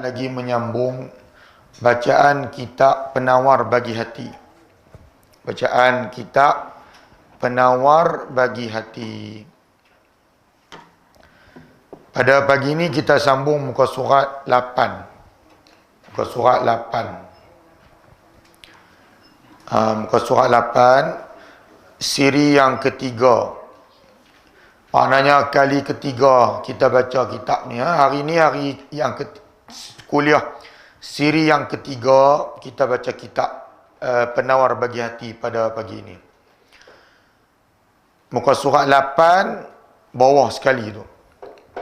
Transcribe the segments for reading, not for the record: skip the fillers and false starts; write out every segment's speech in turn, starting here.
lagi menyambung bacaan kitab Penawar Bagi Hati. Bacaan kitab Penawar Bagi Hati. Pada pagi ini kita sambung muka surat 8. Muka surat 8. Muka surat 8, siri yang ketiga. Maknanya kali ketiga kita baca kitab ni. Hari ni hari yang kuliah siri yang ketiga kita baca kitab Penawar Bagi Hati pada pagi ini. Muka surat 8 bawah sekali tu.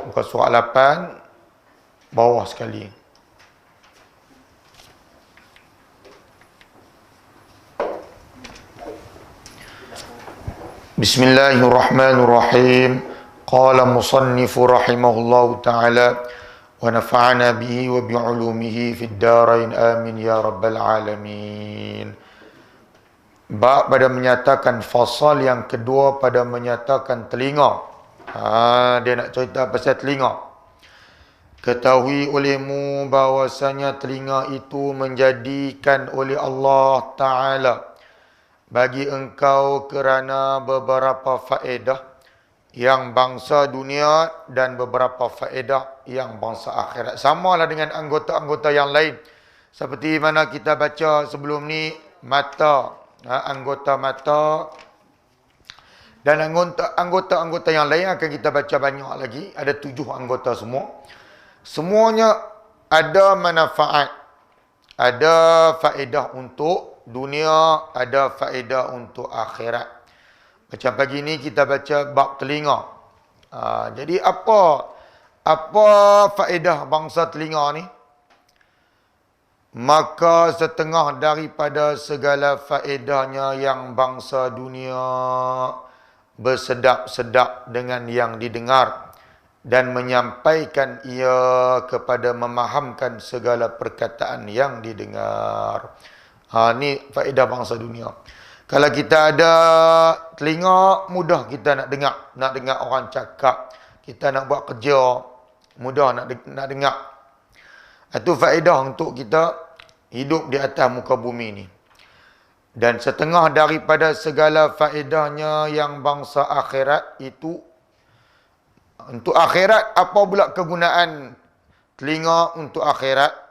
Muka surat 8 bawah sekali. Bismillahirrahmanirrahim. Qala musannifu rahimahullahu ta'ala wa nafa'ana bihi wa bi'ulumihi fid darain amin ya rabbal alamin. Bab pada menyatakan, fasal yang kedua pada menyatakan telinga. Dia nak cerita pasal telinga. Ketahui olehmu bahwasanya telinga itu menjadikan oleh Allah Ta'ala bagi engkau kerana beberapa faedah yang bangsa dunia dan beberapa faedah yang bangsa akhirat. Samalah dengan anggota-anggota yang lain. Seperti mana kita baca sebelum ni, mata, anggota mata dan anggota-anggota yang lain akan kita baca banyak lagi. Ada 7 anggota semua. Semuanya ada manfaat. Ada faedah untuk dunia, ada faedah untuk akhirat. Macam pagi ni kita baca bab telinga. Jadi apa faedah bangsa telinga ni? Maka setengah daripada segala faedahnya yang bangsa dunia bersedap-sedap dengan yang didengar dan menyampaikan ia kepada memahamkan segala perkataan yang didengar. Ni faedah bangsa dunia. Kalau kita ada telinga, mudah kita nak dengar orang cakap. Kita nak buat kerja, mudah nak dengar. Itu faedah untuk kita hidup di atas muka bumi ni. Dan setengah daripada segala faedahnya yang bangsa akhirat itu, untuk akhirat, apa pula kegunaan telinga untuk akhirat?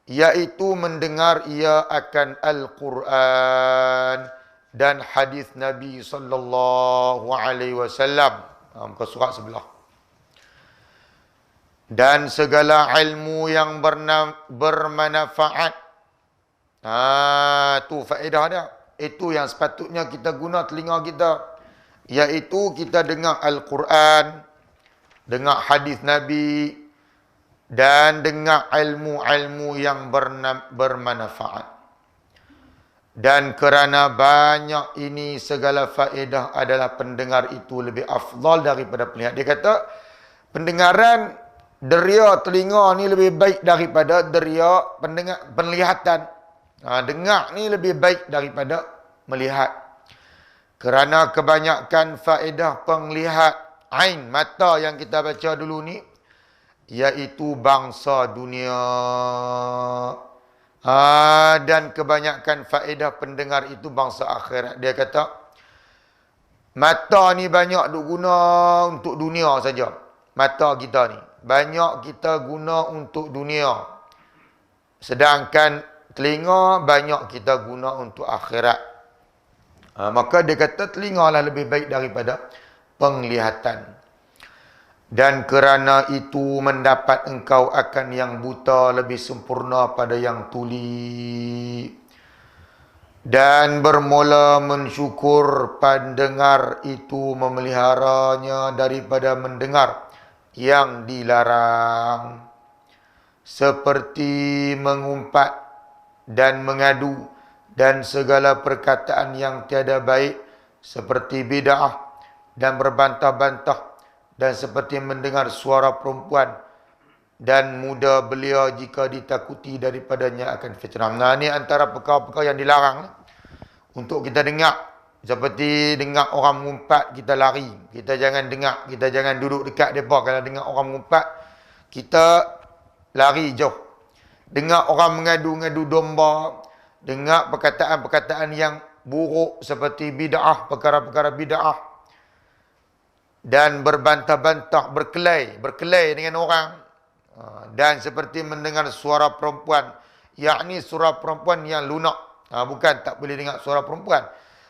Iaitu mendengar ia akan Al-Quran dan hadis Nabi sallallahu alaihi wasallam. Muka surat sebelah. Dan segala ilmu yang bermanfaat. Tu faedah dia. Itu yang sepatutnya kita guna telinga kita. Iaitu kita dengar Al-Quran, dengar hadis Nabi, dan dengar ilmu-ilmu yang bermanfaat. Dan kerana banyak ini segala faedah adalah pendengar itu lebih afdal daripada pelihat. Dia kata pendengaran deria telinga ni lebih baik daripada deria penglihatan. Dengar ni lebih baik daripada melihat. Kerana kebanyakan faedah penglihat ain, mata yang kita baca dulu ni, iaitu bangsa dunia. Dan kebanyakan faedah pendengar itu bangsa akhirat. Dia kata, mata ni banyak duk guna untuk dunia saja. Mata kita ni banyak kita guna untuk dunia. Sedangkan telinga banyak kita guna untuk akhirat. Maka dia kata telinga lah lebih baik daripada penglihatan. Dan kerana itu mendapat engkau akan yang buta lebih sempurna pada yang tuli. Dan bermula mensyukur pendengar itu memeliharanya daripada mendengar yang dilarang. Seperti mengumpat dan mengadu dan segala perkataan yang tiada baik, seperti bid'ah dan berbantah-bantah, dan seperti mendengar suara perempuan dan muda belia jika ditakuti daripadanya akan fitnah. Ini antara perkara-perkara yang dilarang untuk kita dengar. Seperti dengar orang mengumpat, kita lari. Kita jangan dengar, kita jangan duduk dekat mereka. Kalau dengar orang mengumpat, kita lari jauh. Dengar orang mengadu-ngadu domba, dengar perkataan-perkataan yang buruk seperti bid'ah, perkara-perkara bid'ah, dan berbantah-bantah, berkelahi dengan orang. Dan seperti mendengar suara perempuan, yakni suara perempuan yang lunak. Bukan tak boleh dengar suara perempuan.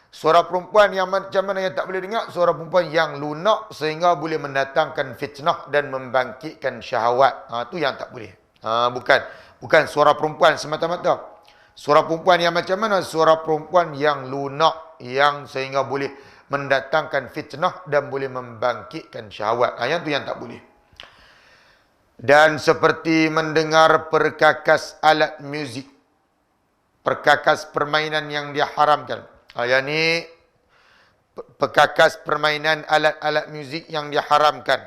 Suara perempuan yang macam mana yang tak boleh dengar? Suara perempuan yang lunak sehingga boleh mendatangkan fitnah dan membangkitkan syahwat. Itu yang tak boleh. Bukan suara perempuan semata-mata. Suara perempuan yang macam mana? Suara perempuan yang lunak, yang sehingga boleh mendatangkan fitnah dan boleh membangkitkan syahwat. Yang tu yang tak boleh. Dan seperti mendengar perkakas alat muzik, perkakas permainan yang diharamkan. Yang ni perkakas permainan alat-alat muzik yang diharamkan.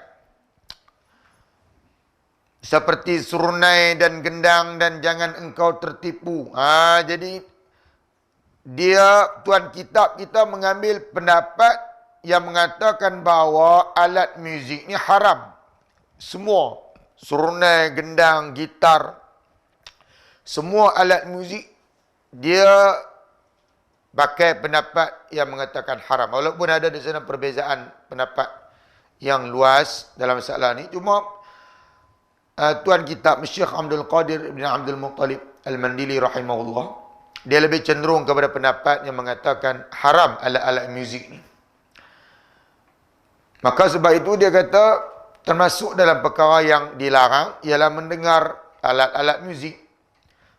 Seperti surnai dan gendang dan jangan engkau tertipu. Jadi tuan kitab kita mengambil pendapat yang mengatakan bahawa alat muzik ni haram. Semua. Surnai, gendang, gitar. Semua alat muzik dia pakai pendapat yang mengatakan haram. Walaupun ada di sana perbezaan pendapat yang luas dalam masalah ni. Cuma tuan kitab Syekh Abdul Qadir bin Abdul Muttalib Al-Mandili rahimahullah, dia lebih cenderung kepada pendapat yang mengatakan haram alat-alat muzik ni. Maka sebab itu dia kata termasuk dalam perkara yang dilarang ialah mendengar alat-alat muzik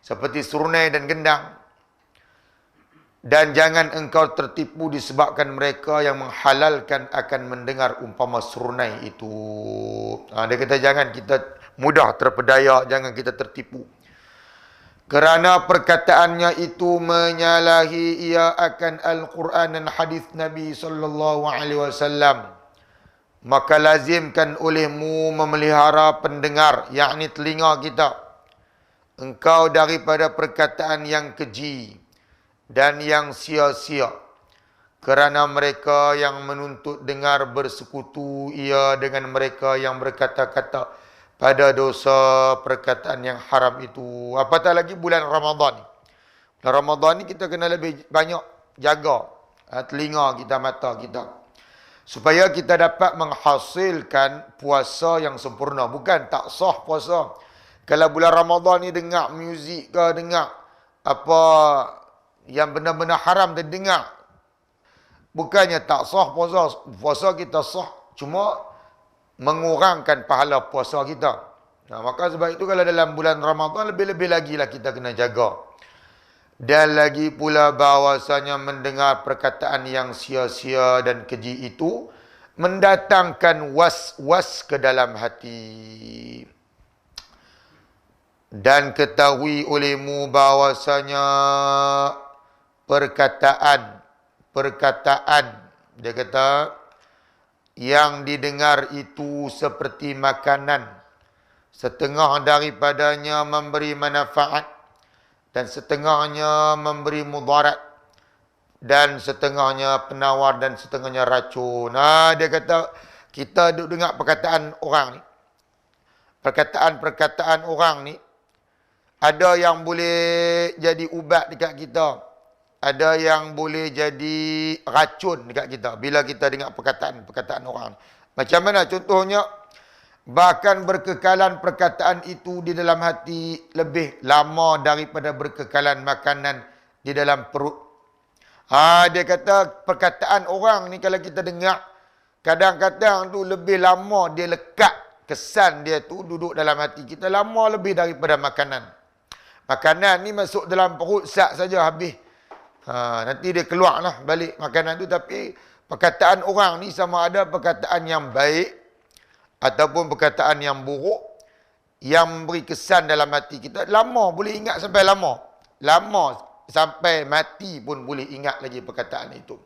seperti surnai dan gendang. Dan jangan engkau tertipu disebabkan mereka yang menghalalkan akan mendengar umpama surnai itu. Dia kata jangan kita mudah terpedaya, jangan kita tertipu. Kerana perkataannya itu menyalahi ia akan Al-Quran dan hadis Nabi SAW. Maka lazimkan olehmu memelihara pendengar, yakni telinga kita, engkau daripada perkataan yang keji dan yang sia-sia. Kerana mereka yang menuntut dengar bersekutu ia dengan mereka yang berkata-kata pada dosa perkataan yang haram itu. Apatah lagi bulan Ramadan ni. Bulan Ramadan ni kita kena lebih banyak jaga telinga kita, mata kita, supaya kita dapat menghasilkan puasa yang sempurna. Bukan tak sah puasa. Kalau bulan Ramadan ni dengar muzik ke, dengar apa yang benar-benar haram terdengar, bukannya tak sah puasa. Puasa kita sah, cuma mengurangkan pahala puasa kita. Maka sebab itu kalau dalam bulan Ramadan lebih-lebih lagi lah kita kena jaga. Dan lagi pula bahawasanya mendengar perkataan yang sia-sia dan keji itu mendatangkan was-was ke dalam hati. Dan ketahui olehmu bahawasanya perkataan, dia kata, yang didengar itu seperti makanan. Setengah daripadanya memberi manfaat dan setengahnya memberi mudarat, dan setengahnya penawar dan setengahnya racun. Dia kata, kita duduk dengar perkataan orang ni. Perkataan-perkataan orang ni, ada yang boleh jadi ubat dekat kita. Ada yang boleh jadi racun dekat kita bila kita dengar perkataan-perkataan orang. Macam mana contohnya? Bahkan berkekalan perkataan itu di dalam hati lebih lama daripada berkekalan makanan di dalam perut. Dia kata perkataan orang ni kalau kita dengar, kadang-kadang tu lebih lama dia lekat, kesan dia tu duduk dalam hati kita lama lebih daripada makanan. Makanan ni masuk dalam perut sat saja habis. Nanti dia keluarlah balik makanan tu. Tapi perkataan orang ni sama ada perkataan yang baik ataupun perkataan yang buruk yang memberi kesan dalam hati kita, lama boleh ingat sampai lama. Lama sampai mati pun boleh ingat lagi perkataan itu.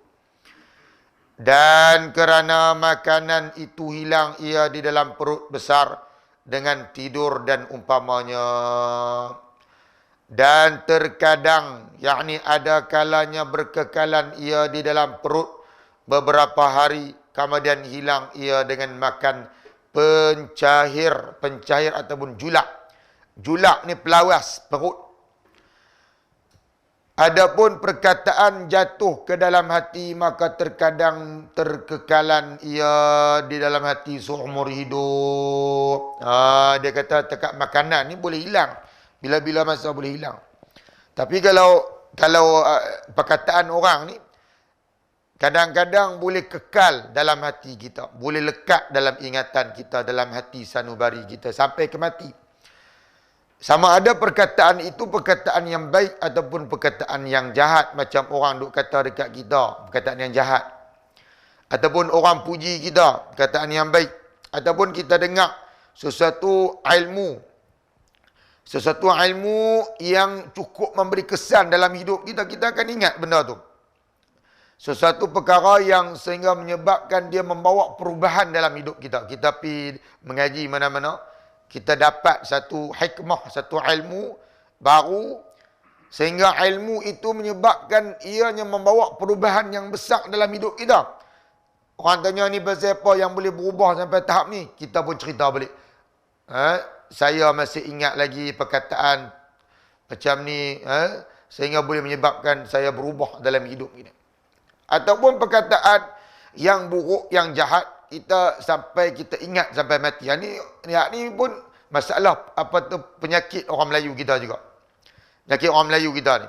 Dan kerana makanan itu hilang ia di dalam perut besar dengan tidur dan umpamanya. Dan terkadang, yakni ada kalanya berkekalan ia di dalam perut beberapa hari, kemudian hilang ia dengan makan pencair ataupun julak. Julak ni pelawas perut. Adapun perkataan jatuh ke dalam hati, maka terkadang terkekalan ia di dalam hati seumur hidup. Dia kata tekak makanan ni boleh hilang. Bila-bila masa boleh hilang. Tapi kalau perkataan orang ni, kadang-kadang boleh kekal dalam hati kita. Boleh lekat dalam ingatan kita, dalam hati sanubari kita sampai ke mati. Sama ada perkataan itu perkataan yang baik ataupun perkataan yang jahat. Macam orang duk kata dekat kita, perkataan yang jahat. Ataupun orang puji kita, perkataan yang baik. Ataupun kita dengar sesuatu ilmu. Sesuatu ilmu yang cukup memberi kesan dalam hidup kita, kita akan ingat benda tu. Sesuatu perkara yang sehingga menyebabkan dia membawa perubahan dalam hidup kita. Kita pergi mengaji mana-mana, kita dapat satu hikmah, satu ilmu baru, sehingga ilmu itu menyebabkan ianya membawa perubahan yang besar dalam hidup kita. Orang tanya ni pasal apa yang boleh berubah sampai tahap ni, kita pun cerita balik. Saya masih ingat lagi perkataan macam ni, sehingga boleh menyebabkan saya berubah dalam hidup ini. Ataupun perkataan yang buruk, yang jahat, kita sampai kita ingat sampai mati. Yang ni pun masalah apa tu, penyakit orang Melayu kita juga. Penyakit orang Melayu kita ni.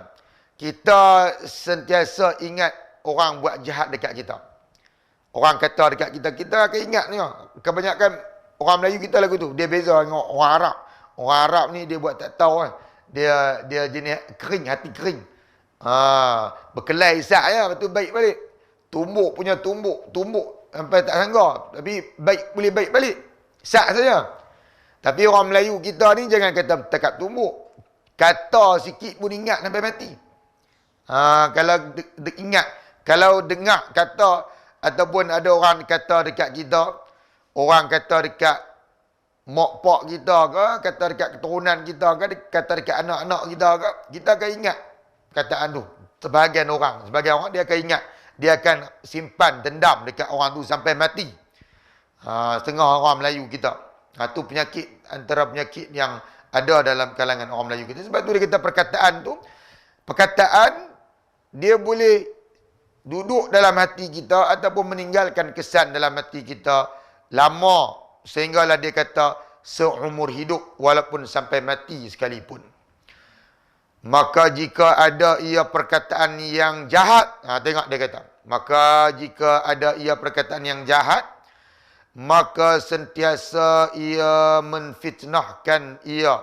Kita sentiasa ingat orang buat jahat dekat kita. Orang kata dekat kita, kita akan ingat ni. Kebanyakan orang Melayu kita lagu tu, dia beza dengan orang Arab. Orang Arab ni dia buat tak tahu kan. Dia jenis kering, hati kering. Berkelai isak ya, lepas tu baik balik. Tumbuk sampai tak sangka. Tapi baik, boleh baik balik. Sak saja. Tapi orang Melayu kita ni jangan kata tekap tumbuk. Kata sikit pun ingat sampai mati. Kalau ingat, kalau dengar kata, ataupun ada orang kata dekat kita, orang kata dekat mak pak kita ke, kata dekat keturunan kita ke, kata dekat anak-anak kita ke, kita akan ingat perkataan tu. Sebahagian orang dia akan ingat. Dia akan simpan dendam dekat orang tu sampai mati. Setengah orang Melayu kita. Itu penyakit, antara penyakit yang ada dalam kalangan orang Melayu kita. Sebab tu dia kata perkataan tu, perkataan dia boleh duduk dalam hati kita ataupun meninggalkan kesan dalam hati kita lama, sehinggalah dia kata seumur hidup walaupun sampai mati sekalipun. Maka jika ada ia perkataan yang jahat, tengok dia kata, maka jika ada ia perkataan yang jahat, maka sentiasa ia menfitnahkan ia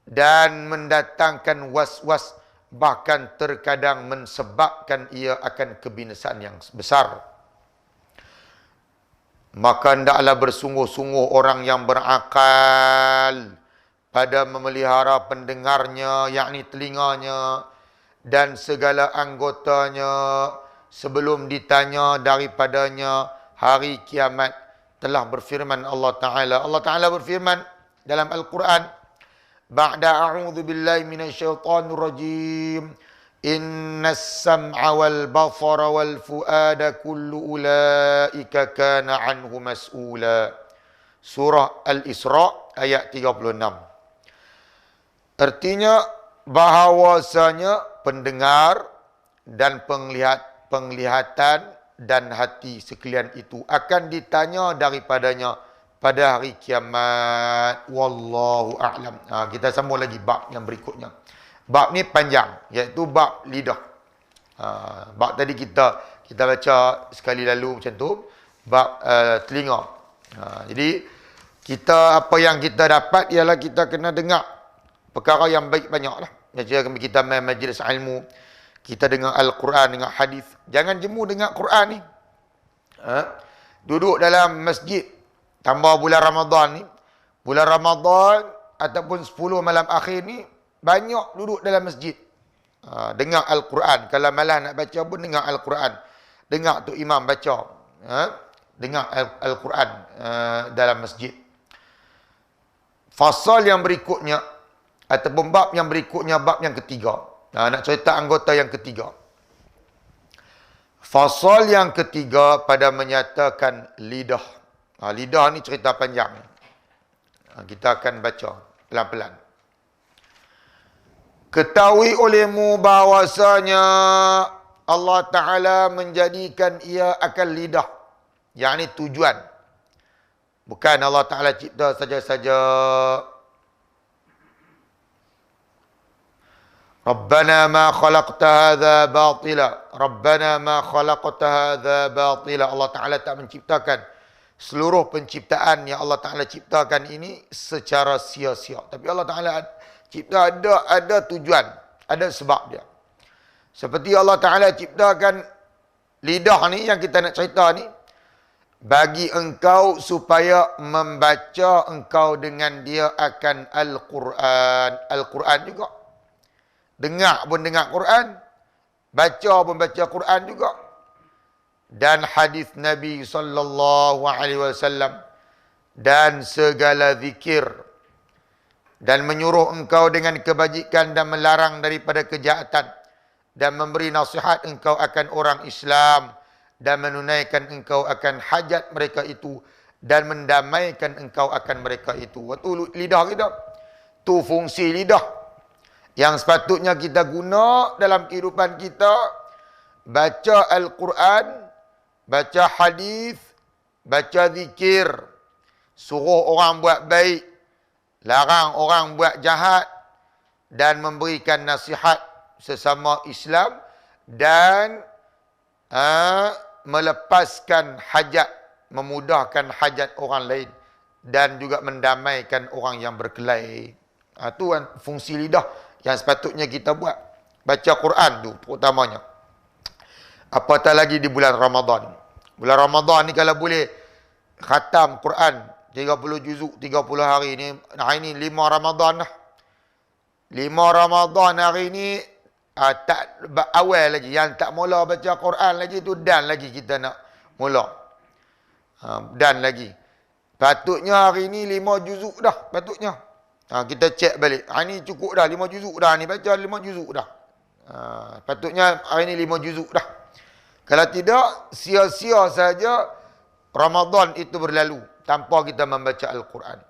dan mendatangkan was-was, bahkan terkadang mensebabkan ia akan kebinasaan yang besar. Maka hendaklah bersungguh-sungguh orang yang berakal pada memelihara pendengarnya, yakni telinganya, dan segala anggotanya sebelum ditanya daripadanya hari kiamat. Telah berfirman Allah Ta'ala berfirman dalam Al-Quran, ba'da a'udzu billahi minasyaitonir rajim, innas sam'a wal basara wal fuada kullu ulaika kana anhu mas'ula. Surah Al-Isra ayat 36. Artinya bahawasanya pendengar dan penglihatan dan hati sekalian itu akan ditanya daripadanya pada hari kiamat. Wallahu a'lam. Kita sambung lagi bab yang berikutnya. Bab ni panjang, iaitu bab lidah. Bab tadi kita baca sekali lalu macam tu, bab telinga. Jadi kita, apa yang kita dapat ialah kita kena dengar perkara yang baik banyaklah. Macam kita main majlis ilmu, kita dengar Al-Quran, dengar hadis. Jangan jemu dengar Quran ni. Duduk dalam masjid, tambah bulan Ramadan ni. Bulan Ramadan ataupun 10 malam akhir ni, banyak duduk dalam masjid. Dengar Al-Quran. Kalau malah nak baca pun dengar Al-Quran. Dengar tu imam baca. Dengar Al-Quran dalam masjid. Fasal yang berikutnya, ataupun bab yang berikutnya, bab yang ketiga. Nak cerita anggota yang ketiga. Fasal yang ketiga pada menyatakan lidah. Lidah ni cerita panjang. Kita akan baca. pelan-pelan. Ketahui olehmu bahawasanya Allah Ta'ala menjadikan ia akan lidah. Yang ini tujuan. Bukan Allah Ta'ala cipta saja-saja. Rabbana ma khalaqta hadha batila. Rabbana ma khalaqta hadha batila. Allah Ta'ala tak menciptakan seluruh penciptaan yang Allah Ta'ala ciptakan ini secara sia-sia. Tapi Allah Ta'ala cipta ada tujuan, ada sebab dia. Seperti Allah Ta'ala ciptakan lidah ni yang kita nak cerita ni, bagi engkau supaya membaca engkau dengan dia akan Al-Quran. Al-Quran juga. Dengar pun dengar Quran, baca pun baca Quran juga. Dan hadis Nabi SAW dan segala zikir, dan menyuruh engkau dengan kebajikan dan melarang daripada kejahatan, dan memberi nasihat engkau akan orang Islam, dan menunaikan engkau akan hajat mereka itu, dan mendamaikan engkau akan mereka itu. Waktu lidah kita, tu fungsi lidah yang sepatutnya kita guna dalam kehidupan kita. Baca Al-Quran, baca hadis, baca zikir, suruh orang buat baik, larang orang buat jahat, dan memberikan nasihat sesama Islam, dan melepaskan hajat, memudahkan hajat orang lain, dan juga mendamaikan orang yang berkelahi. Itu kan fungsi lidah yang sepatutnya kita buat. Baca Quran tu terutamanya. Apatah lagi di bulan Ramadan. Bulan Ramadan ni kalau boleh khatam Quran 30 juzuk 30 hari ni. Hari ni 5 Ramadan lah. 5 Ramadan hari ni tak awal lagi. Yang tak mula baca Quran lagi tu, dan lagi kita nak mula. Dan lagi. Patutnya hari ni 5 juzuk dah. Patutnya. Kita cek balik. Hari ni cukup dah 5 juzuk dah. Ni baca 5 juzuk dah. Patutnya hari ni 5 juzuk dah. Kalau tidak, sia-sia saja Ramadan itu berlalu tanpa kita membaca Al-Quran.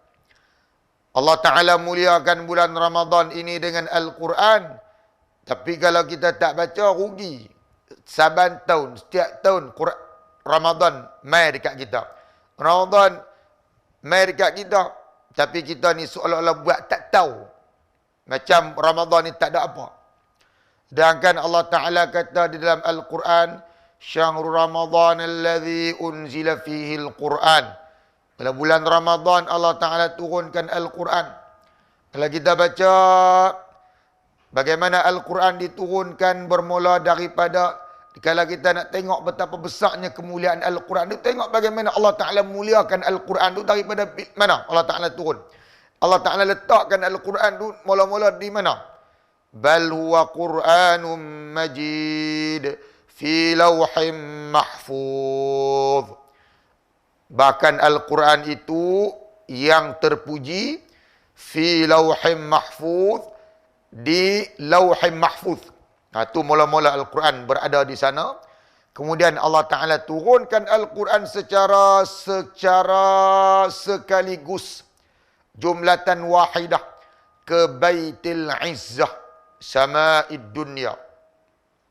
Allah Ta'ala muliakan bulan Ramadan ini dengan Al-Quran. Tapi kalau kita tak baca, rugi. Saban tahun, setiap tahun Ramadan mai dekat kita. Ramadan mai dekat kita. Tapi kita ni seolah-olah buat tak tahu. Macam Ramadan ni tak ada apa. Sedangkan Allah Ta'ala kata di dalam Al-Quran, Syahrul Ramadan alladhi unzila fihi Al-Quran. Dalam bulan Ramadan Allah Ta'ala turunkan Al-Quran. Kalau kita baca bagaimana Al-Quran diturunkan, bermula daripada, kalau kita nak tengok betapa besarnya kemuliaan Al-Quran tu, tengok bagaimana Allah Ta'ala muliakan Al-Quran tu daripada mana Allah Ta'ala turun. Allah Ta'ala letakkan Al-Quran tu mula-mula di mana? Bal huwa Qur'anun majid fi lawhim mahfuz. Bahkan Al-Quran itu yang terpuji fi lawhim mahfuz, di lawhim mahfuz. Itu mula-mula Al-Quran berada di sana. Kemudian Allah Ta'ala turunkan Al-Quran secara sekaligus, jumlatan wahidah, ke Baitil Izzah, sama'id dunya.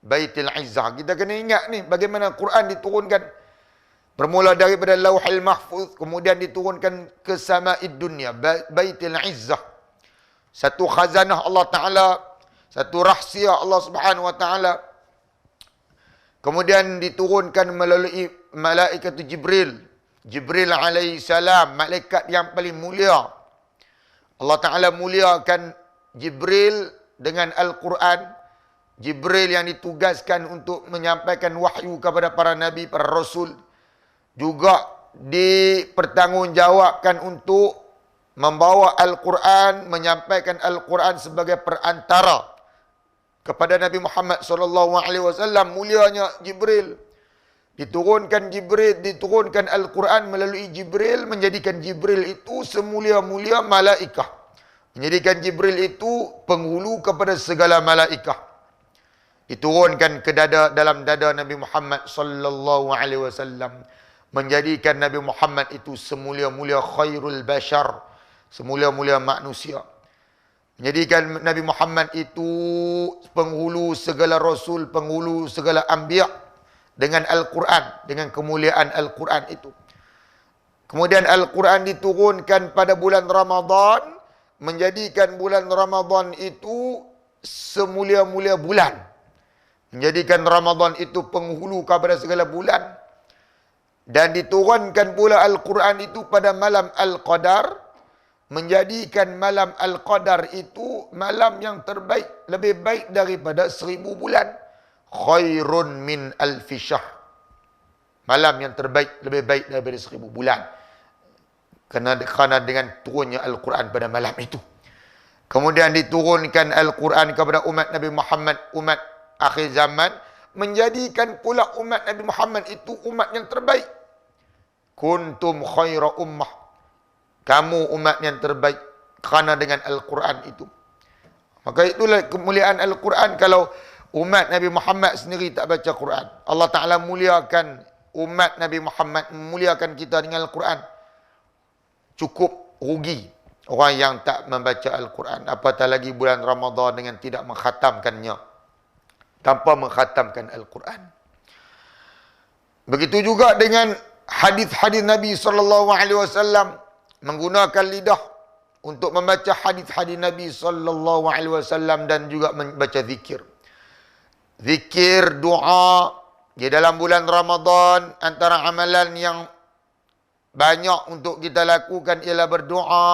Baitil Izzah. Kita kena ingat ni, bagaimana Quran diturunkan. Bermula daripada Lauhul Mahfuz, kemudian diturunkan ke sama'id dunya, Baitil Izzah. Satu khazanah Allah Ta'ala, satu rahsia Allah Subhanahu Wa Ta'ala. Kemudian diturunkan melalui malaikat Jibril. Jibril alaihi salam, malaikat yang paling mulia. Allah Ta'ala muliakan Jibril dengan Al-Quran. Jibril yang ditugaskan untuk menyampaikan wahyu kepada para nabi, para rasul. Juga dipertanggungjawabkan untuk membawa Al-Quran, menyampaikan Al-Quran sebagai perantara kepada Nabi Muhammad SAW. Mulianya Jibril. Diturunkan Al-Quran melalui Jibril, menjadikan Jibril itu semulia-mulia malaikah. Menjadikan Jibril itu penghulu kepada segala malaikah. Diturunkan ke dalam dada Nabi Muhammad SAW. Menjadikan Nabi Muhammad itu semulia-mulia khairul bashar, semulia-mulia manusia. Menjadikan Nabi Muhammad itu penghulu segala rasul, penghulu segala anbiya dengan Al-Quran, dengan kemuliaan Al-Quran itu. Kemudian Al-Quran diturunkan pada bulan Ramadan, menjadikan bulan Ramadan itu semulia-mulia bulan. Menjadikan Ramadan itu penghulu kepada segala bulan. Dan diturunkan pula Al-Quran itu pada malam Al-Qadar, menjadikan malam Al-Qadar itu malam yang terbaik, lebih baik daripada 1000 bulan. Khairun min alfi syahr. Malam yang terbaik, lebih baik daripada 1000 bulan. Kerana dengan turunnya Al-Quran pada malam itu. Kemudian diturunkan Al-Quran kepada umat Nabi Muhammad, umat akhir zaman, menjadikan pula umat Nabi Muhammad itu umat yang terbaik. Kuntum khaira ummah. Kamu umat yang terbaik kerana dengan Al-Quran itu. Maka itulah kemuliaan Al-Quran. Kalau umat Nabi Muhammad sendiri tak baca Quran, Allah Ta'ala muliakan umat Nabi Muhammad, memuliakan kita dengan Al-Quran. Cukup rugi orang yang tak membaca Al-Quran. Apatah lagi bulan Ramadan dengan tidak mengkhatamkannya. Tanpa mengkhatamkan Al-Quran. Begitu juga dengan hadis-hadis Nabi SAW. Menggunakan lidah untuk membaca hadis-hadis Nabi SAW dan juga membaca zikir. Zikir, doa di dalam bulan Ramadan, antara amalan yang banyak untuk kita lakukan ialah berdoa.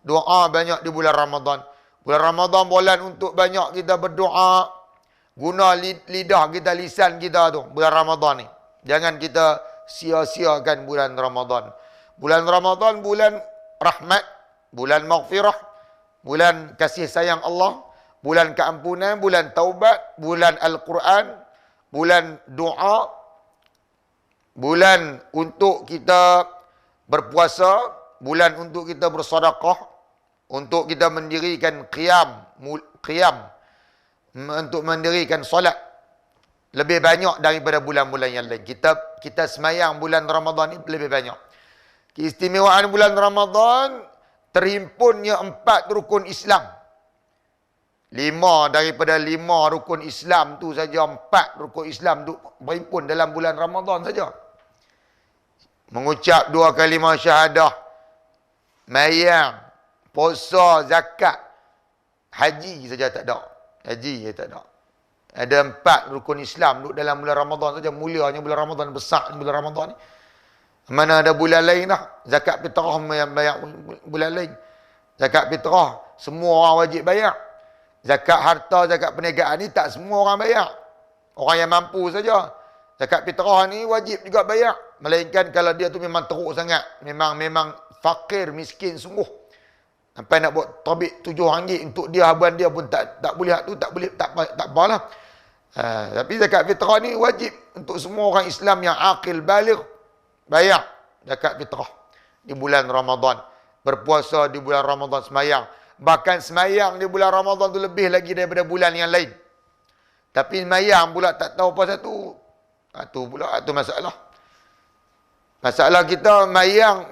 Doa banyak di bulan Ramadan. Bulan Ramadan bulan untuk banyak kita berdoa. Guna lidah kita, lisan kita tu bulan Ramadan ni. Jangan kita sia-siakan bulan Ramadan. Bulan Ramadan bulan rahmat, bulan maghfirah, bulan kasih sayang Allah, bulan keampunan, bulan taubat, bulan Al-Quran, bulan doa, bulan untuk kita berpuasa, bulan untuk kita bersedekah, untuk kita mendirikan qiyam, untuk mendirikan solat. Lebih banyak daripada bulan-bulan yang lain. Kita semayang bulan Ramadan ini lebih banyak. Keistimewaan bulan Ramadan, terhimpunnya 4 rukun Islam. 5 daripada 5 rukun Islam tu saja, 4 rukun Islam tu berhimpun dalam bulan Ramadan saja. Mengucap 2 kalimah syahadah, mayang, puasa, zakat, haji saja tak ada. Haji saja tak ada. Ada 4 rukun Islam duduk dalam bulan Ramadan saja. Mulianya bulan Ramadan, besar bulan Ramadan ni. Mana ada bulan lain dah. Zakat fitrah bayar bulan lain. Zakat fitrah semua orang wajib bayar. Zakat harta, zakat perniagaan ni tak semua orang bayar. Orang yang mampu saja. Zakat fitrah ni wajib juga bayar. Melainkan kalau dia tu memang teruk sangat. Memang fakir, miskin sungguh. Sampai nak buat tabik RM7 untuk dia, habuan dia pun tak boleh tu, tak apalah. Tapi zakat fitrah ni wajib untuk semua orang Islam yang akil baligh. Bayar zakat fitrah di bulan Ramadan. Berpuasa di bulan Ramadan, semayang. Bahkan semayang di bulan Ramadan tu lebih lagi daripada bulan yang lain. Tapi semayang pula tak tahu apa satu. Itu pula itu masalah. Masalah kita mayang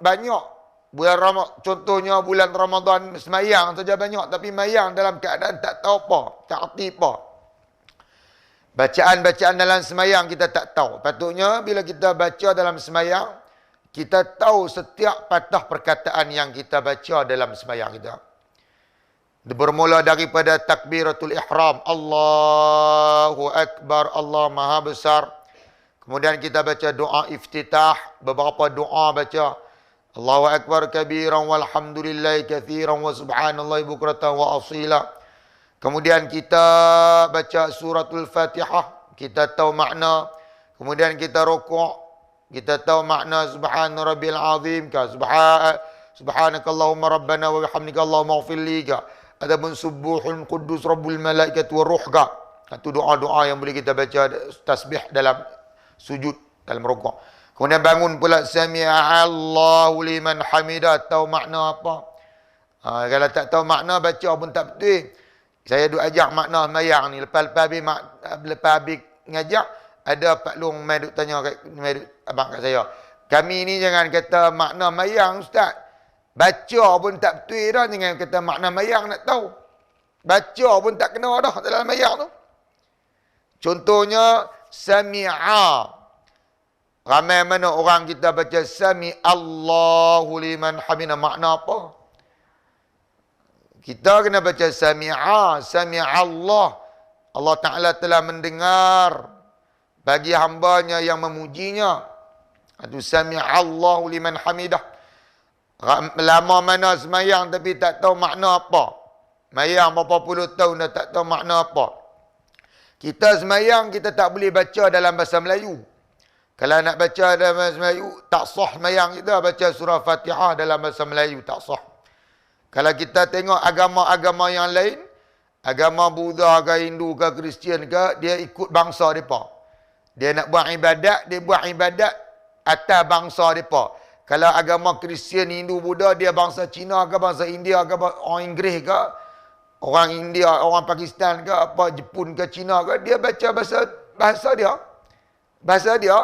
banyak. Bulan Ramadan, contohnya bulan Ramadan semayang saja banyak. Tapi mayang dalam keadaan tak tahu apa. Tak arti apa. Bacaan-bacaan dalam semayang kita tak tahu. Patutnya bila kita baca dalam semayang, kita tahu setiap patah perkataan yang kita baca dalam semayang kita. Bermula daripada takbiratul ihram. Allahu Akbar, Allah Maha Besar. Kemudian kita baca doa iftitah. Beberapa doa baca. Allahu Akbar kabiran walhamdulillahi kathiran wa subhanallahi bukratan wa asila. Kemudian kita baca suratul Fatihah, kita tahu makna. Kemudian kita rukuk, kita tahu makna subhana rabbil azim ka subhanakallahumma rabbana wa bihamdika allahumma ighfir li ka. Adapun subuhun quddus rabbul malaikati waruh ka. Itu doa-doa yang boleh kita baca tasbih dalam sujud, dalam rukuk. Kemudian bangun pula sami'a Allahu liman hamidah, tahu makna apa. Kalau tak tahu makna baca pun tak betul. Saya duk ajak makna semayang ni. Lepas habis ngajak, ada Pak Long mai duk tanya kat abang kat saya. Kami ni jangan kata makna mayang ustaz. Baca pun tak betul dah, jangan kata makna mayang nak tahu. Baca pun tak kena dah dalam mayang tu. Contohnya, sami'a. Ramai mana orang kita baca sami Allahu liman hamida. Makna apa? Kita kena baca sami'a, sami'a Allah. Allah Ta'ala telah mendengar bagi hambanya yang memujinya. Itu sami'a Allahu liman hamidah. Lama mana semayang tapi tak tahu makna apa. Semayang berapa puluh tahun dah tak tahu makna apa. Kita semayang, kita tak boleh baca dalam bahasa Melayu. Kalau nak baca dalam bahasa Melayu, tak sah semayang kita baca surah Fatihah dalam bahasa Melayu, tak sah. Kalau kita tengok agama-agama yang lain, agama Buddha ke Hindu ke Kristian ke, dia ikut bangsa mereka. Dia nak buat ibadat, dia buat ibadat atas bangsa mereka. Kalau agama Kristian, Hindu, Buddha, dia bangsa Cina ke, bangsa India ke, orang Inggeris ke, orang India, orang Pakistan ke, apa Jepun ke, Cina ke, dia baca bahasa dia. Bahasa dia,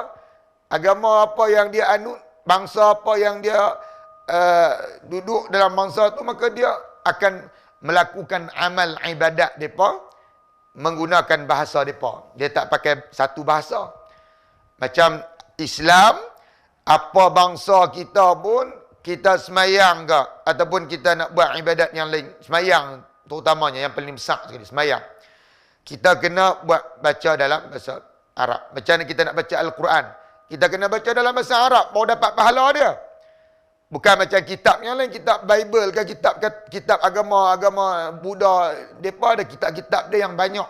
agama apa yang dia anut, bangsa apa yang dia duduk dalam bangsa tu, maka dia akan melakukan amal ibadat mereka menggunakan bahasa mereka. Dia tak pakai satu bahasa. Macam Islam, apa bangsa kita pun, kita semayang ke, ataupun kita nak buat ibadat yang lain, semayang terutamanya, yang paling besar sekali, semayang. Kita kena baca dalam bahasa Arab. Macam mana kita nak baca Al-Quran? Kita kena baca dalam bahasa Arab, baru dapat pahala dia. Bukan macam kitab yang lain, kitab Bible ke, kitab agama Buddha, mereka ada kitab-kitab dia yang banyak.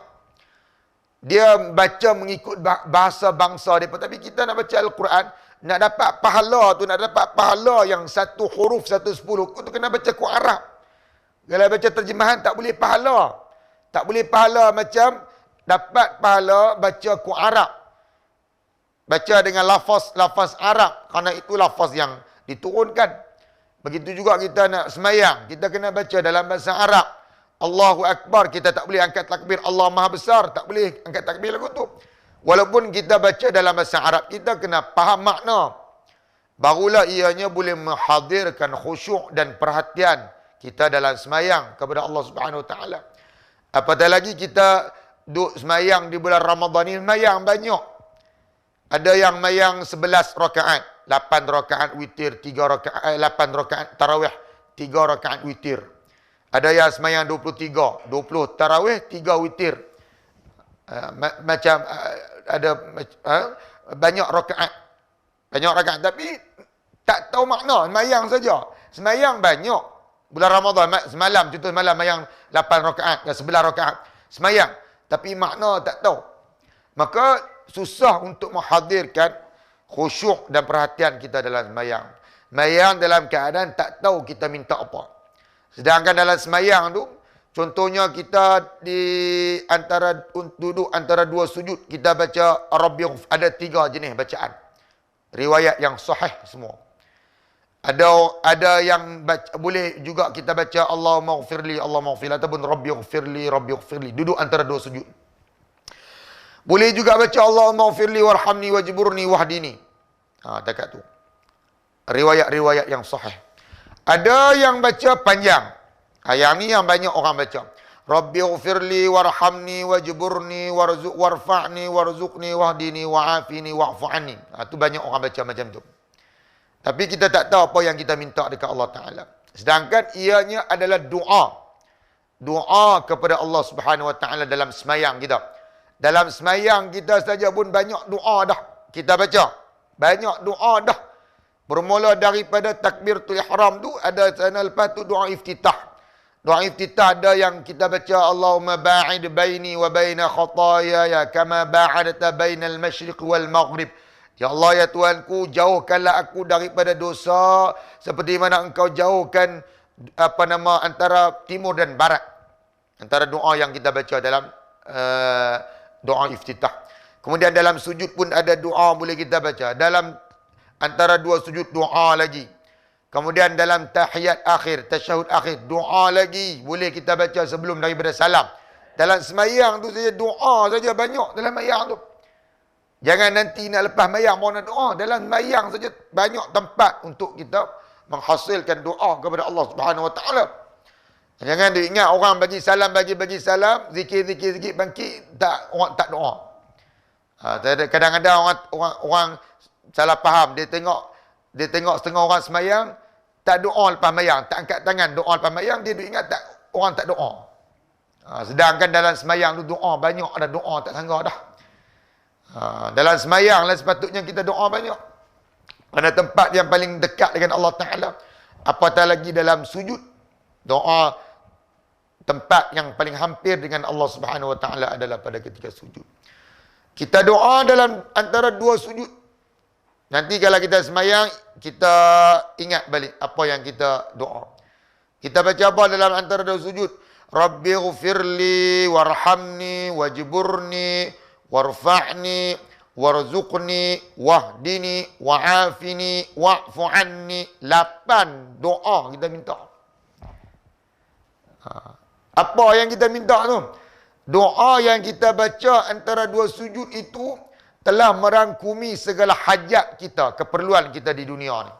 Dia baca mengikut bahasa bangsa mereka. Tapi kita nak baca Al-Quran, nak dapat pahala tu, nak dapat pahala yang satu huruf, 1/10, tu kena baca Quran Arab. Kalau baca terjemahan, tak boleh pahala. Tak boleh pahala macam dapat pahala baca Quran Arab. Baca dengan lafaz Arab, kerana itu lafaz yang diturunkan. Begitu juga kita nak semayang, kita kena baca dalam bahasa Arab. Allahu Akbar, kita tak boleh angkat takbir Allah Maha Besar, tak boleh angkat takbir lagu tu. Walaupun kita baca dalam bahasa Arab, kita kena faham makna. Barulah ianya boleh menghadirkan khusyuk dan perhatian kita dalam semayang kepada Allah Subhanahu Wa Taala. Apatah lagi kita duduk semayang di bulan Ramadan ni, semayang banyak. Ada yang mayang 11 rakaat, 8 rakaat witir, 3 rakaat, 8 rakaat tarawih, 3 rakaat witir. Ada yang semayang 23, 20 tarawih, 3 witir. Macam ada banyak rakaat. Banyak rakaat, tapi tak tahu makna, semayang saja. Semayang banyak. Bulan Ramadan, semalam, contoh semalam mayang 8 rakaat, 11 rakaat. Semayang, tapi makna tak tahu. Maka susah untuk menghadirkan khusyuk dan perhatian kita dalam semayang. Semayang dalam keadaan tak tahu kita minta apa. Sedangkan dalam semayang tu, contohnya kita duduk antara dua sujud, kita baca Rabbi, ada 3 jenis bacaan. Riwayat yang sahih semua. Ada yang boleh juga kita baca Allahumma ghfirli, Allahumma ghfirli, ataupun Rabbi ghfirli, Rabbi ghfirli. Duduk antara dua sujud. Boleh juga baca Allahumma ghfirli warhamni wajburni wahdini. Dekat tu. Riwayat-riwayat yang sahih. Ada yang baca panjang. Yang ni yang banyak orang baca. Rabbi ghfirli warhamni wajburni warfa'ni warzuqni wahdini wa'afini wa'fu anni. Tu banyak orang baca macam tu. Tapi kita tak tahu apa yang kita minta dekat Allah Ta'ala. Sedangkan ianya adalah doa. Doa kepada Allah Subhanahu Wa Ta'ala dalam semayang kita. Dalam semayang kita saja pun banyak doa dah kita baca. Banyak doa dah. Bermula daripada takbiratul ihram tu, ada sana lepas tu doa iftitah. Doa iftitah ada yang kita baca Allahumma ba'id baini wa baina khataaya kama ba'adta bainal masyriq wal maghrib. Ya Allah, ya Tuhanku, jauhkanlah aku daripada dosa seperti mana engkau jauhkan antara timur dan barat. Antara doa yang kita baca dalam doa iftitah. Kemudian dalam sujud pun ada doa boleh kita baca. Dalam antara dua sujud doa lagi. Kemudian dalam tahiyat akhir, tasyahud akhir, doa lagi boleh kita baca sebelum daripada salam. Dalam semayang tu saja doa saja banyak dalam semayang tu. Jangan nanti nak lepas mayang baru nak doa. Dalam semayang saja banyak tempat untuk kita menghasilkan doa kepada Allah Subhanahu Wa Taala. Jangan diingat orang bagi salam, bagi salam, zikir bangkit, orang tak doa. Kadang-kadang orang salah faham, dia tengok setengah orang semayang, tak doa lepas mayang, tak angkat tangan doa lepas mayang, dia ingat orang tak doa. Sedangkan dalam semayang tu doa banyak, ada doa tak sangka dah. Dalam semayang lah sepatutnya kita doa banyak. Pada tempat yang paling dekat dengan Allah Ta'ala. Apatah lagi dalam sujud. Doa tempat yang paling hampir dengan Allah Subhanahu Wa Ta'ala adalah pada ketika sujud. Kita doa dalam antara dua sujud. Nanti kalau kita semayang, kita ingat balik apa yang kita doa. Kita baca apa dalam antara dua sujud? Rabbi ghfirli warhamni wajburni warfa'ni warzuqni wahdini wa'afini wa'fu anni. 8 doa kita minta. Apa yang kita minta tu? Doa yang kita baca antara dua sujud itu telah merangkumi segala hajat kita, keperluan kita di dunia ni.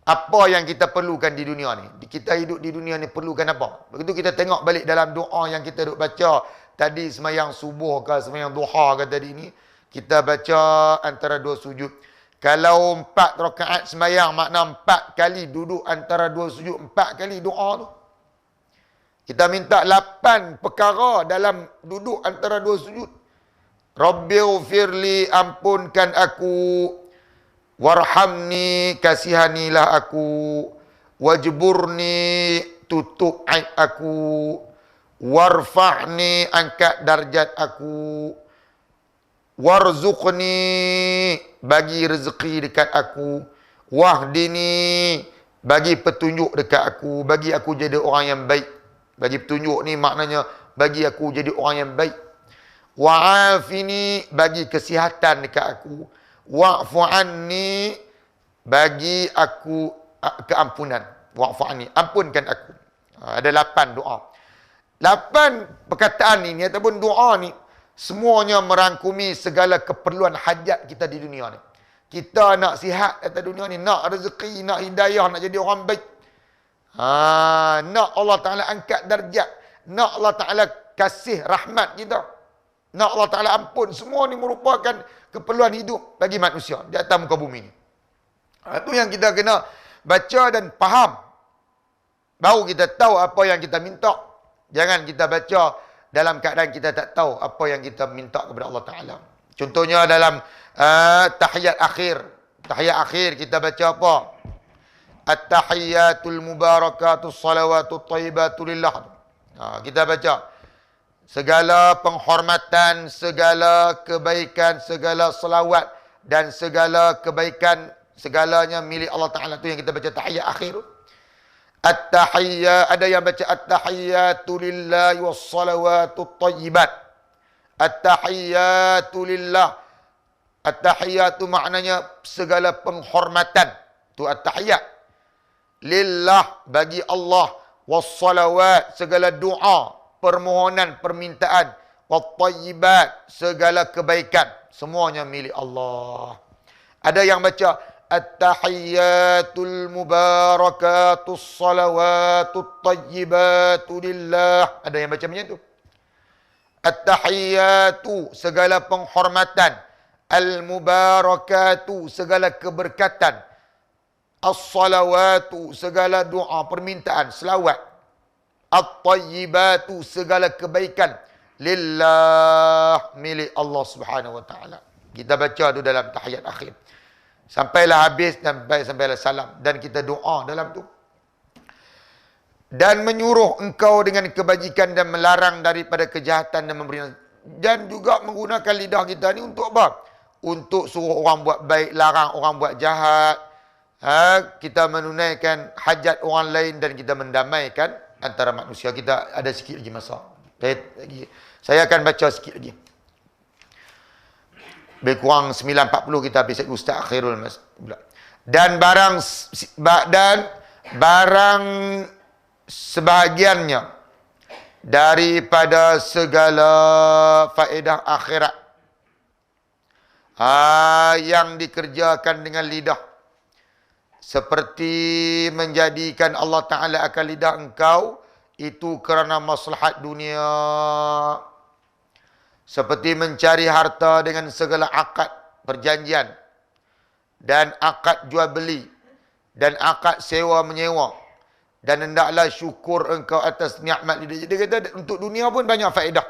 Apa yang kita perlukan di dunia ni? Kita hidup di dunia ni perlukan apa? Begitu kita tengok balik dalam doa yang kita duk baca tadi semayang subuh ke semayang duha ke tadi ni, kita baca antara dua sujud. Kalau 4 rakaat semayang, makna 4 kali duduk antara dua sujud, 4 kali doa tu. Kita minta 8 perkara dalam duduk antara dua sujud. Rabbighfirli, ampunkan aku. Warhamni, kasihanilah aku. Wajburni, tutup aib aku. Warfa'ni, angkat darjat aku. Warzuqni, bagi rezeki dekat aku. Wahdini, bagi petunjuk dekat aku. Bagi aku jadi orang yang baik. Bagi petunjuk ni maknanya bagi aku jadi orang yang baik. Wa'afini, bagi kesihatan dekat aku. Wa'fu anni, bagi aku keampunan. Wa'fu anni, ampunkan aku. Ada 8 doa. 8 perkataan ini ataupun doa ni semuanya merangkumi segala keperluan hajat kita di dunia ni. Kita nak sihat atas dunia ni, nak rezeki, nak hidayah, nak jadi orang baik. Nak Allah Ta'ala angkat darjat. Nak Allah Ta'ala kasih rahmat kita. Nak Allah Ta'ala ampun. Semua ni merupakan keperluan hidup bagi manusia di atas muka bumi ni. Itu yang kita kena baca dan faham. Baru kita tahu apa yang kita minta. Jangan kita baca dalam keadaan kita tak tahu apa yang kita minta kepada Allah Ta'ala. Contohnya dalam tahiyat akhir. Tahiyat akhir kita baca apa? At-tahiyyatul mubarakatus salawatut thayyibatu lillah. Kita baca segala penghormatan, segala kebaikan, segala selawat dan segala kebaikan segalanya milik Allah Ta'ala. Itu yang kita baca tahiyat akhir. At-tahiyyat, ada yang baca at-tahiyyatu lillahi was-salawatut thayyibat. At-tahiyyatu lillah. At-tahiyyatu maknanya segala penghormatan. Itu at-tahiyyat. Lillah, bagi Allah. Was-salawat, segala doa, permohonan, permintaan. Wat-thayyibat, segala kebaikan. Semuanya milik Allah. Ada yang baca at-tahiyyatul mubarakatus salawatut tayyibatu lillah. Ada yang baca macam tu. At-tahiyyatu, segala penghormatan. Al-mubarakatu, segala keberkatan. As-salawatu, segala doa, permintaan, selawat. At-tayyibatu, segala kebaikan. Lillah, milik Allah Subhanahu Wa Ta'ala. Kita baca tu dalam tahiyat akhir. Sampailah habis dan sampailah salam. Dan kita doa dalam tu. Dan menyuruh engkau dengan kebajikan dan melarang daripada kejahatan dan memberi. Dan juga menggunakan lidah kita ni untuk apa? Untuk suruh orang buat baik, larang orang buat jahat. Kita menunaikan hajat orang lain dan kita mendamaikan antara manusia. Kita ada sikit lagi masa. Saya akan baca sikit lagi. Lebih kurang 9.40 kita habis Ustaz Khairul Mas. Dan barang sebahagiannya daripada segala faedah akhirat yang dikerjakan dengan lidah. seperti menjadikan Allah Ta'ala akan lidah engkau, itu kerana maslahat dunia. Seperti mencari harta dengan segala akad perjanjian, dan akad jual beli, dan akad sewa menyewa. Dan hendaklah syukur engkau atas nikmat lidah. Dia kata untuk dunia pun banyak faedah.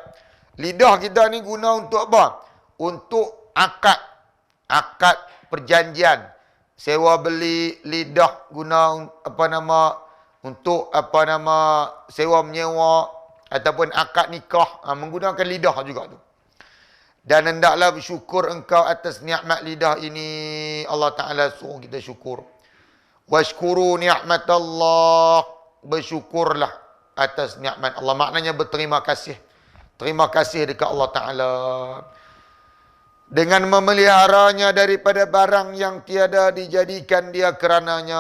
Lidah kita ni guna untuk apa? Untuk akad. Akad perjanjian. Sewa beli, lidah guna untuk sewa menyewa ataupun akad nikah, menggunakan lidah juga tu. Dan hendaklah bersyukur engkau atas nikmat lidah ini. Allah Ta'ala suruh kita syukur. Washkuru ni'matallah. Bersyukurlah atas nikmat Allah. Maknanya berterima kasih. Terima kasih dekat Allah Ta'ala. Dengan memeliharanya daripada barang yang tiada dijadikan dia kerananya.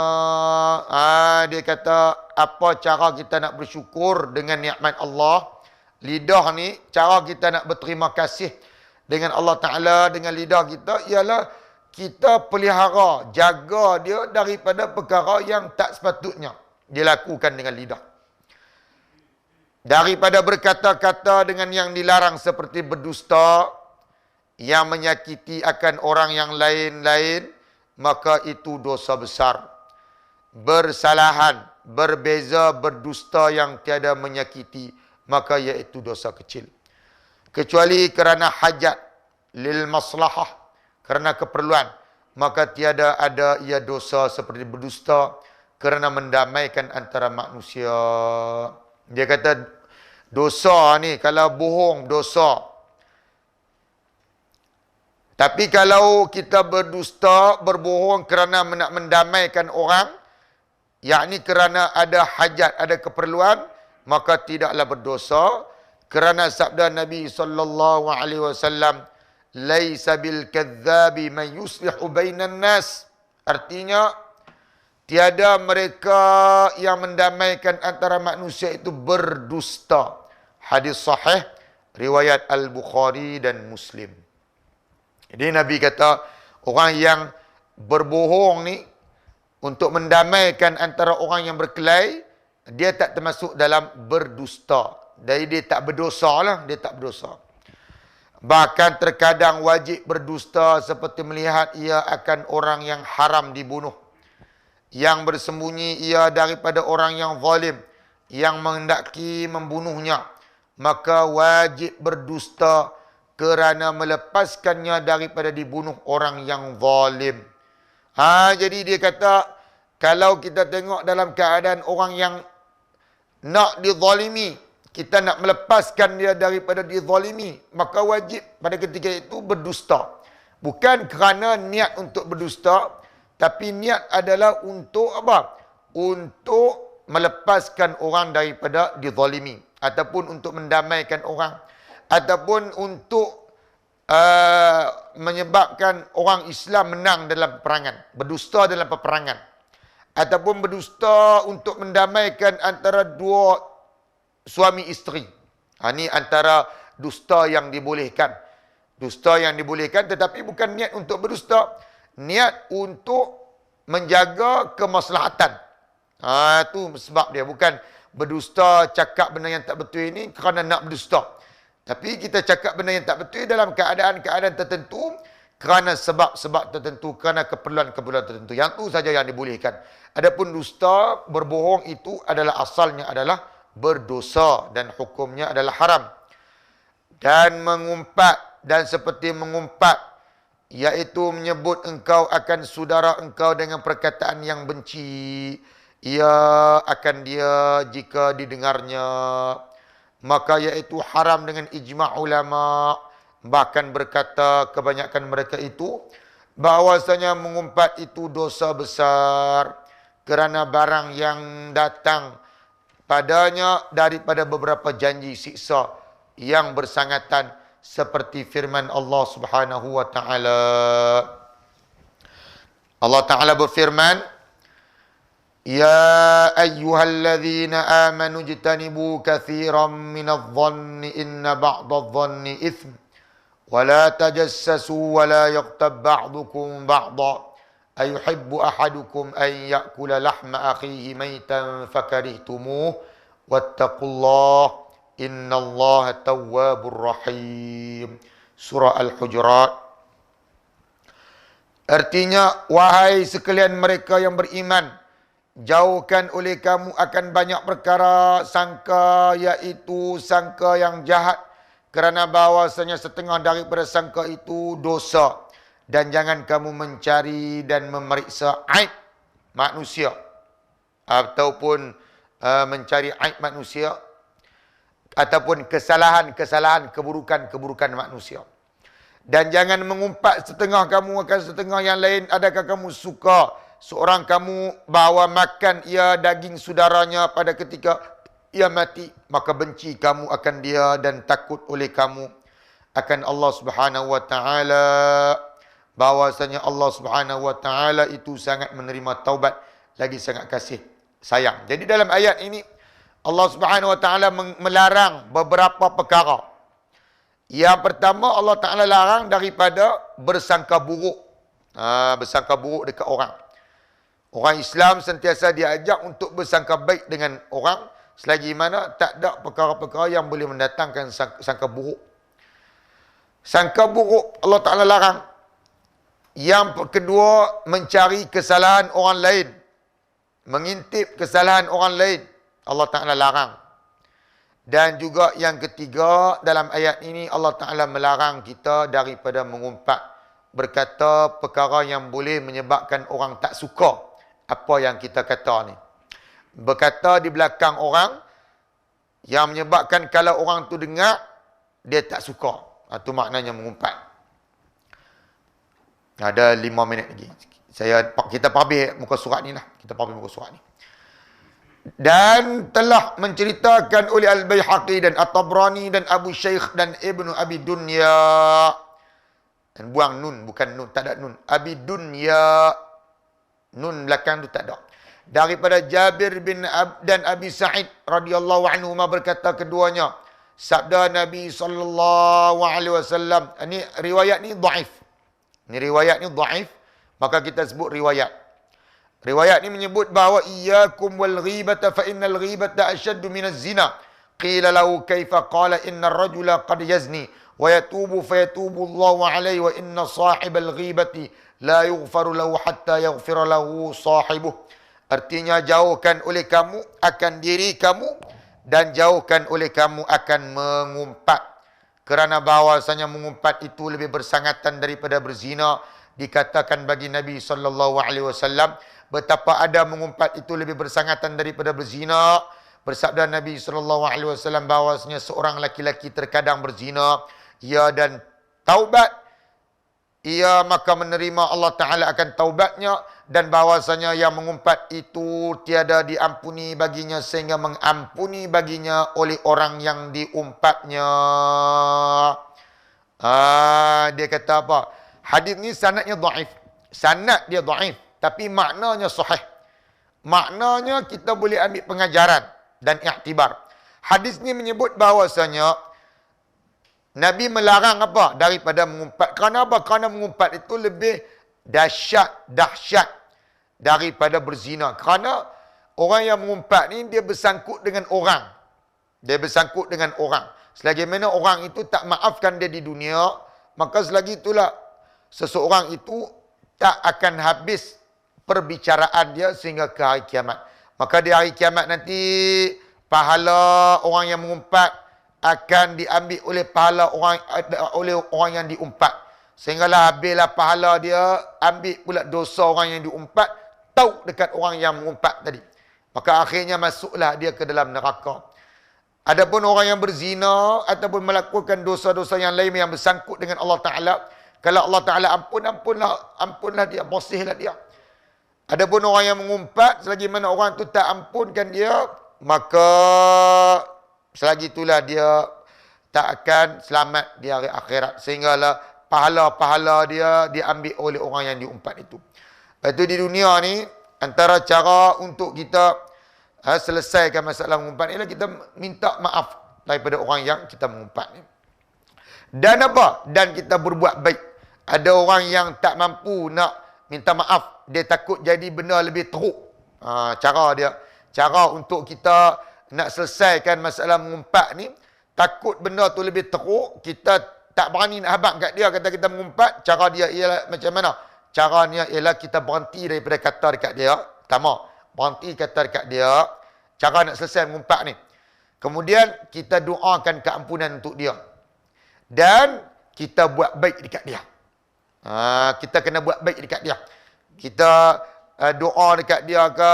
Dia kata, apa cara kita nak bersyukur dengan nikmat Allah? Lidah ni, cara kita nak berterima kasih dengan Allah Ta'ala, dengan lidah kita, ialah kita pelihara, jaga dia daripada perkara yang tak sepatutnya dilakukan dengan lidah. Daripada berkata-kata dengan yang dilarang seperti berdusta, yang menyakiti akan orang yang lain-lain, maka itu dosa besar. Bersalahan, berbeza, berdusta yang tiada menyakiti, maka iaitu dosa kecil. Kecuali kerana hajat, lil maslahah, kerana keperluan, maka tiada ada ia dosa seperti berdusta kerana mendamaikan antara manusia. Dia kata dosa ni, kalau bohong dosa. Tapi kalau kita berdusta, berbohong kerana nak mendamaikan orang, yakni kerana ada hajat, ada keperluan, maka tidaklah berdosa. Kerana sabda Nabi SAW, laisa bil kadzabi man yuslihu bainan nas. Artinya, tiada mereka yang mendamaikan antara manusia itu berdusta. Hadis sahih, riwayat Al-Bukhari dan Muslim. Jadi Nabi kata, orang yang berbohong ni, untuk mendamaikan antara orang yang berkelahi, dia tak termasuk dalam berdusta. Jadi dia tak berdosa lah, dia tak berdosa. Bahkan terkadang wajib berdusta seperti melihat ia akan orang yang haram dibunuh, yang bersembunyi ia daripada orang yang zalim, yang menghendaki membunuhnya, maka wajib berdusta kerana melepaskannya daripada dibunuh orang yang zalim. Jadi dia kata, kalau kita tengok dalam keadaan orang yang nak dizalimi, kita nak melepaskan dia daripada dizalimi, maka wajib pada ketika itu berdusta. Bukan kerana niat untuk berdusta, tapi niat adalah untuk apa? Untuk melepaskan orang daripada dizalimi, ataupun untuk mendamaikan orang, ataupun untuk menyebabkan orang Islam menang dalam peperangan, berdusta dalam peperangan, ataupun berdusta untuk mendamaikan antara dua suami isteri. Ini antara dusta yang dibolehkan. Dusta yang dibolehkan, tetapi bukan niat untuk berdusta. Niat untuk menjaga kemaslahatan. Itu sebab dia. Bukan berdusta, cakap benda yang tak betul ini kerana nak berdusta. Tapi kita cakap benda yang tak betul dalam keadaan-keadaan tertentu, kerana sebab-sebab tertentu, kerana keperluan-keperluan tertentu. Yang itu saja yang dibolehkan. Adapun dusta, berbohong itu adalah asalnya adalah berdosa dan hukumnya adalah haram. Dan mengumpat, dan seperti mengumpat, iaitu menyebut engkau akan saudara engkau dengan perkataan yang benci, ia akan dia jika didengarnya, maka iaitu haram dengan ijma' ulama. Bahkan berkata kebanyakan mereka itu bahawasanya mengumpat itu dosa besar kerana barang yang datang padanya daripada beberapa janji siksa yang bersangatan, seperti firman Allah Subhanahu wa taala. Allah Taala berfirman, ya ayyuhalladzina amanu ijtanibu katsiran minadh-dhanni inna ba'dadh-dhanni itsm wa la tajassasu wa la yaghtab ba'dukum ba'dha ayuhibbu ahadukum an ya'kula lahma akhihi maitan fakarihtumuh wattaqullah innallaha tawwabur rahim. Surah Al-Hujurat. Artinya, wahai sekalian mereka yang beriman, jauhkan oleh kamu akan banyak perkara sangka, iaitu sangka yang jahat, kerana bahawasanya setengah daripada sangka itu dosa. Dan jangan kamu mencari dan memeriksa aib manusia, ataupun mencari aib manusia, ataupun kesalahan-kesalahan, keburukan-keburukan manusia. Dan jangan mengumpat setengah kamu akan setengah yang lain. Adakah kamu suka seorang kamu bawa makan ia daging saudaranya pada ketika ia mati, maka benci kamu akan dia dan takut oleh kamu akan Allah Subhanahu wa taala, bahwasanya Allah Subhanahu wa taala itu sangat menerima taubat, lagi sangat kasih sayang. Jadi dalam ayat ini Allah Subhanahu wa taala melarang beberapa perkara. Yang pertama, Allah Taala larang daripada bersangka buruk. Bersangka buruk dekat orang. Orang Islam sentiasa diajak untuk bersangka baik dengan orang, selagi mana tak ada perkara-perkara yang boleh mendatangkan sangka buruk. Sangka buruk Allah Ta'ala larang. Yang kedua, mencari kesalahan orang lain. Mengintip kesalahan orang lain. Allah Ta'ala larang. Dan juga yang ketiga, dalam ayat ini Allah Ta'ala melarang kita daripada mengumpat, berkata perkara yang boleh menyebabkan orang tak suka apa yang kita kata ni. Berkata di belakang orang yang menyebabkan kalau orang tu dengar, dia tak suka. Itu maknanya mengumpat. Ada 5 minit lagi. Kita habis muka surat ni lah. Kita habis muka surat ni. Dan telah menceritakan oleh Al-Baihaqi dan At-Tabrani dan Abu Shaykh dan Ibnu Abi Dunya. Dan buang nun, bukan nun, tak ada nun. Abi Dunya. Nun belakang tu tak ada. Daripada Jabir bin dan Abi Sa'id radhiyallahu anhu berkata keduanya, sabda Nabi sallallahu alaihi wasallam. Ini riwayat ni dhaif. Ini riwayat ni dhaif, maka kita sebut riwayat. Riwayat ini menyebut bahawa iyyakum wal ghibata fa innal ghibata ashaddu minaz zina. Qila lahu kaifa qala innar rajula qad yazni wa yatubu fa yatubu Allahu alayhi wa inna sahibal ghibati la yughfaru lahu hatta yaghfira lahu sahibuh. Artinya jauhkan oleh kamu akan diri kamu dan jauhkan oleh kamu akan mengumpat. Kerana bahawasanya mengumpat itu lebih bersangatan daripada berzina. Dikatakan bagi Nabi sallallahu alaihi wasallam, betapa ada mengumpat itu lebih bersangatan daripada berzina. Bersabda Nabi SAW bahawasanya seorang laki-laki terkadang berzina, ia dan taubat, ia maka menerima Allah Ta'ala akan taubatnya, dan bahawasanya yang mengumpat itu tiada diampuni baginya sehingga mengampuni baginya oleh orang yang diumpatnya. Dia kata apa? Hadis ni sanadnya dhaif. Sanad dia dhaif. Tapi maknanya sahih. Maknanya kita boleh ambil pengajaran dan iktibar. Hadis ni menyebut bahawasanya Nabi melarang apa? Daripada mengumpat. Kerana apa? Kerana mengumpat itu lebih dahsyat daripada berzina. Kerana orang yang mengumpat ni dia bersangkut dengan orang. Dia bersangkut dengan orang. Selagi mana orang itu tak maafkan dia di dunia, maka selagi itulah seseorang itu tak akan habis perbicaraan dia sehingga ke hari kiamat. Maka di hari kiamat nanti pahala orang yang mengumpat akan diambil oleh orang yang diumpat. Sehinggalah habislah pahala dia, ambil pula dosa orang yang diumpat, tahu dekat orang yang mengumpat tadi. Maka akhirnya masuklah dia ke dalam neraka. Adapun orang yang berzina ataupun melakukan dosa-dosa yang lain yang bersangkut dengan Allah Ta'ala, kalau Allah Ta'ala ampunlah dia, bersihlah dia. Adapun orang yang mengumpat, selagi mana orang tu tak ampunkan dia, maka selagi itulah dia tak akan selamat di hari akhirat. Sehinggalah pahala-pahala dia diambil oleh orang yang diumpat itu. Lepas itu di dunia ni, antara cara untuk kita selesaikan masalah mengumpat ni, kita minta maaf daripada orang yang kita mengumpat ni. Dan apa? Dan kita berbuat baik. Ada orang yang tak mampu nak minta maaf, dia takut jadi benda lebih teruk. Cara dia. Cara untuk kita nak selesaikan masalah mengumpat ni, takut benda tu lebih teruk, kita tak berani nak habaq kat dia, kata kita mengumpat, cara dia ialah macam mana? Caranya ialah kita berhenti daripada kata dekat dia. Pertama, berhenti kata dekat dia, cara nak selesai mengumpat ni. Kemudian, kita doakan keampunan untuk dia. Dan, kita buat baik dekat dia. Kita kena buat baik dekat dia. Kita doa dekat dia ke,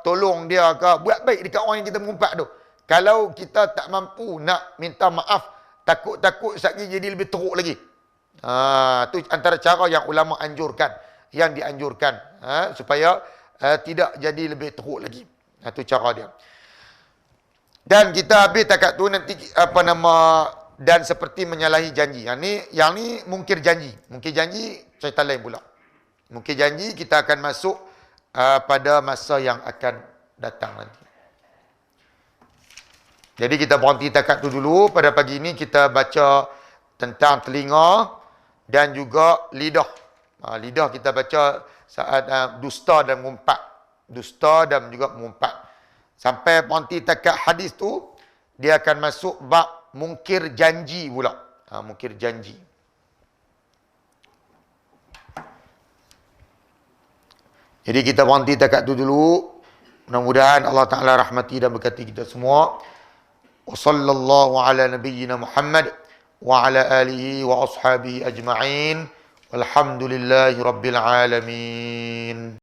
tolong dia ke, buat baik dekat orang yang kita mengumpat tu. Kalau kita tak mampu nak minta maaf, takut-takut sekali jadi lebih teruk lagi. Tu antara cara yang ulama anjurkan, yang dianjurkan, supaya tidak jadi lebih teruk lagi. Itu cara dia. Dan kita habis takat tu nanti dan seperti menyalahi janji. Yang ni mungkir janji. Mungkir janji cerita lain pula. Mungkir janji kita akan masuk pada masa yang akan datang nanti. Jadi kita berhenti takat tu dulu. Pada pagi ini kita baca tentang telinga dan juga lidah. Lidah kita baca saat dusta dan mengumpat. Dusta dan juga mengumpat. Sampai berhenti takat hadis tu, dia akan masuk bab mungkir janji pula. Mungkir janji. Jadi kita berhenti takat tu dulu. Mudah-mudahan Allah Ta'ala rahmati dan berkati kita semua. Wa sallallahu ala nabiyyina Muhammad wa ala alihi wa ashabihi ajma'in. Walhamdulillahi rabbil alamin.